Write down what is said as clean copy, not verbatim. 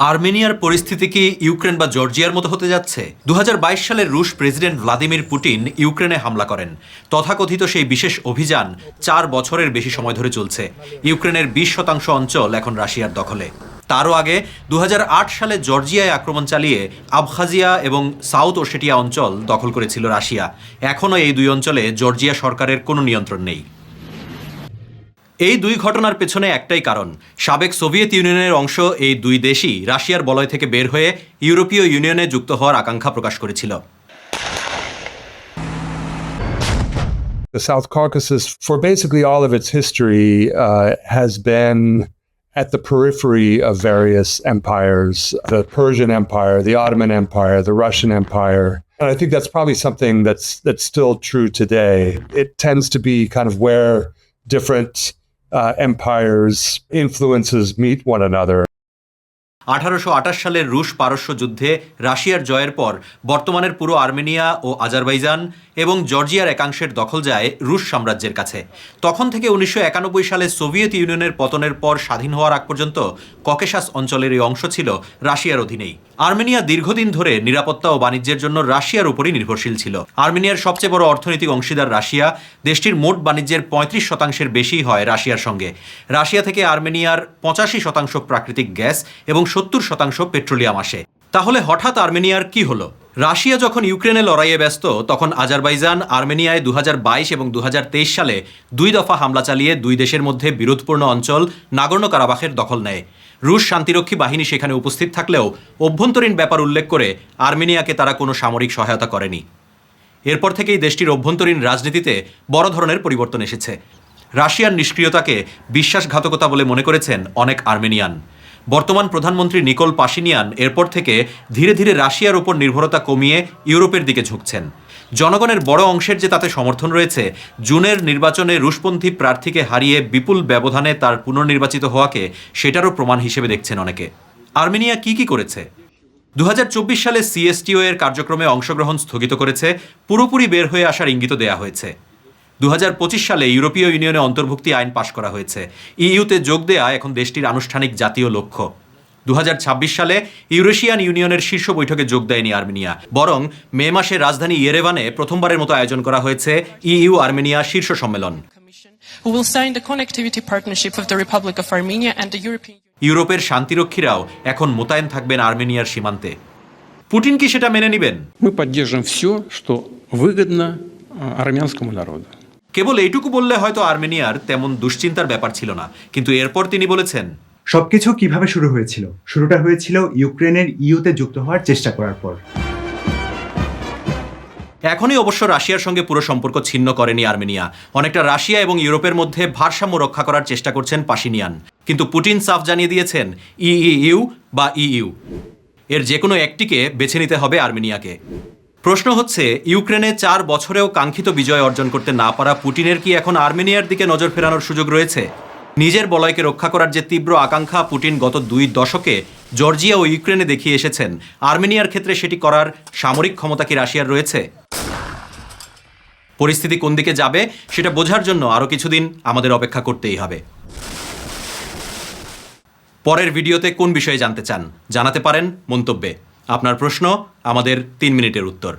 আর্মেনিয়ার পরিস্থিতি কি ইউক্রেন বা জর্জিয়ার মতো হতে যাচ্ছে? 2022 সালে রুশ প্রেসিডেন্ট ভ্লাদিমির পুতিন ইউক্রেনে হামলা করেন। তথাকথিত সেই বিশেষ অভিযান 4 বছরের বেশি সময় ধরে চলছে। ইউক্রেনের 20% অঞ্চল এখন রাশিয়ার দখলে। তারও আগে 2008 সালে জর্জিয়ায় আক্রমণ চালিয়ে আবখাজিয়া এবং সাউথ ওশেটিয়া অঞ্চল দখল করেছিল রাশিয়া। এখনও এই দুই অঞ্চলে জর্জিয়া সরকারের কোনো নিয়ন্ত্রণ নেই। এই দুই ঘটনার পেছনে একটাই কারণ, সাবেক সোভিয়েত ইউনিয়নের অংশ এই দুই দেশই রাশিয়ার বলয় থেকে বের হয়ে ইউরোপীয় ইউনিয়নে যুক্ত হওয়ার আকাঙ্ক্ষা প্রকাশ করেছিল। The South Caucasus, for basically all of its history, has been at the periphery of various empires, the Persian Empire, the Ottoman Empire, the Russian Empire. And I think that's probably something that's still true today. It tends to be kind of where different empires' influences meet one another. 1828 সালের রুশ পারস্য যুদ্ধে রাশিয়ার জয়ের পর বর্তমানের পুরো Armenia ও Azerbaijan এবং জর্জিয়ার একাংশের দখল যায় রুশ সাম্রাজ্যের কাছে। তখন থেকে 1991 সালে সোভিয়েত ইউনিয়নের পতনের পর স্বাধীন হওয়ার আগ পর্যন্ত ককেশাস অঞ্চলের এই অংশ ছিল রাশিয়ার অধীনেই। আর্মেনিয়া দীর্ঘদিন ধরে নিরাপত্তা ও বাণিজ্যের জন্য রাশিয়ার উপরই নির্ভরশীল ছিল। আর্মেনিয়ার সবচেয়ে বড় অর্থনৈতিক অংশীদার রাশিয়া। দেশটির মোট বাণিজ্যের 35% বেশি হয় রাশিয়ার সঙ্গে। রাশিয়া থেকে আর্মেনিয়ার 85% প্রাকৃতিক গ্যাস এবং 70% পেট্রোলিয়াম আসে। তাহলে হঠাৎ আর্মেনিয়ার কি হলো? রাশিয়া যখন ইউক্রেনে লড়াইয়ে ব্যস্ত, তখন আজারবাইজান আর্মেনিয়ায় 2022 এবং 2023 সালে 2 দফা হামলা চালিয়ে দুই দেশের মধ্যে বিরোধপূর্ণ অঞ্চল নাগর্নো কারাবাখের দখল নেয়। রুশ শান্তিরক্ষী বাহিনী সেখানে উপস্থিত থাকলেও অভ্যন্তরীণ ব্যাপার উল্লেখ করে আর্মেনিয়াকে তারা কোনো সামরিক সহায়তা করেনি। এরপর থেকেই দেশটির অভ্যন্তরীণ রাজনীতিতে বড় ধরনের পরিবর্তন এসেছে। রাশিয়ার নিষ্ক্রিয়তাকে বিশ্বাসঘাতকতা বলে মনে করেছেন অনেক আর্মেনিয়ান। বর্তমান প্রধানমন্ত্রী নিকোল পাশিনিয়ান এরপর থেকে ধীরে ধীরে রাশিয়ার উপর নির্ভরতা কমিয়ে ইউরোপের দিকে ঝুঁকছেন। জনগণের বড় অংশের যে তাতে সমর্থন রয়েছে, জুনের নির্বাচনে রুশপন্থী প্রার্থীকে হারিয়ে বিপুল ব্যবধানে তার পুনর্নির্বাচিত হওয়াকে সেটারও প্রমাণ হিসেবে দেখছেন অনেকে। আর্মেনিয়া কি করেছে? 2024 সালে সিএসটিও এর কার্যক্রমে অংশগ্রহণ স্থগিত করেছে, পুরোপুরি বের হয়ে আসার ইঙ্গিত দেয়া হয়েছে। 2025 সালে ইউরোপীয় ইউনিয়নে অন্তর্ভুক্তি আইন পাশ করা হয়েছে। ইইউতে যোগ দেয়া এখন দেশটির আনুষ্ঠানিক জাতীয় লক্ষ্য। 2026 সালে ইউরেশিয়ান ইউনিয়নের শীর্ষ বৈঠকে যোগ দেয়নি আর্মেনিয়া, বরং মে মাসে রাজধানী ইয়েরেভানে প্রথমবারের মতো আয়োজন করা হয়েছে ইইউ আর্মেনিয়া শীর্ষ সম্মেলন। ইউরোপের শান্তিরক্ষীরাও এখন মোতায়েন থাকবেন আর্মেনিয়ার সীমান্তে। পুতিন কি সেটা মেনে নেবেন? কেবল এইটুকু বললে হয়তো আর্মেনিয়ার তেমন দুশ্চিন্তার ব্যাপার ছিল না, কিন্তু এরপর তিনি বলেছেন, সবকিছু কিভাবে শুরু হয়েছিল? শুরুটা হয়েছিল ইউক্রেনের ইইউতে যুক্ত হওয়ার চেষ্টা করার পর। এখনই অবশ্য রাশিয়ার সঙ্গে পুরো সম্পর্ক ছিন্ন করেনি আর্মেনিয়া। অনেকটা রাশিয়া এবং ইউরোপের মধ্যে ভারসাম্য রক্ষা করার চেষ্টা করছেন পাশিনিয়ান। কিন্তু পুতিন সাফ জানিয়ে দিয়েছেন, ইইউ বা ইইউ এর যে কোনো একটিকে বেছে নিতে হবে আর্মেনিয়াকে। প্রশ্ন হচ্ছে, ইউক্রেনে 4 বছরেও কাঙ্ক্ষিত বিজয় অর্জন করতে না পারা পুতিনের কি এখন আর্মেনিয়ার দিকে নজর ফেরানোর সুযোগ রয়েছে? নিজের বলয়কে রক্ষা করার যে তীব্র আকাঙ্ক্ষা পুতিন গত 2 দশকে জর্জিয়া ও ইউক্রেনে দেখিয়ে এসেছেন, আর্মেনিয়ার ক্ষেত্রে সেটি করার সামরিক ক্ষমতা কি রাশিয়ার রয়েছে? পরিস্থিতি কোন দিকে যাবে সেটা বোঝার জন্য আরও কিছুদিন আমাদের অপেক্ষা করতেই হবে। পরের ভিডিওতে কোন বিষয়ে জানতে চান জানাতে পারেন মন্তব্যে। আপনার প্রশ্ন, আমাদের 3 মিনিটের উত্তর।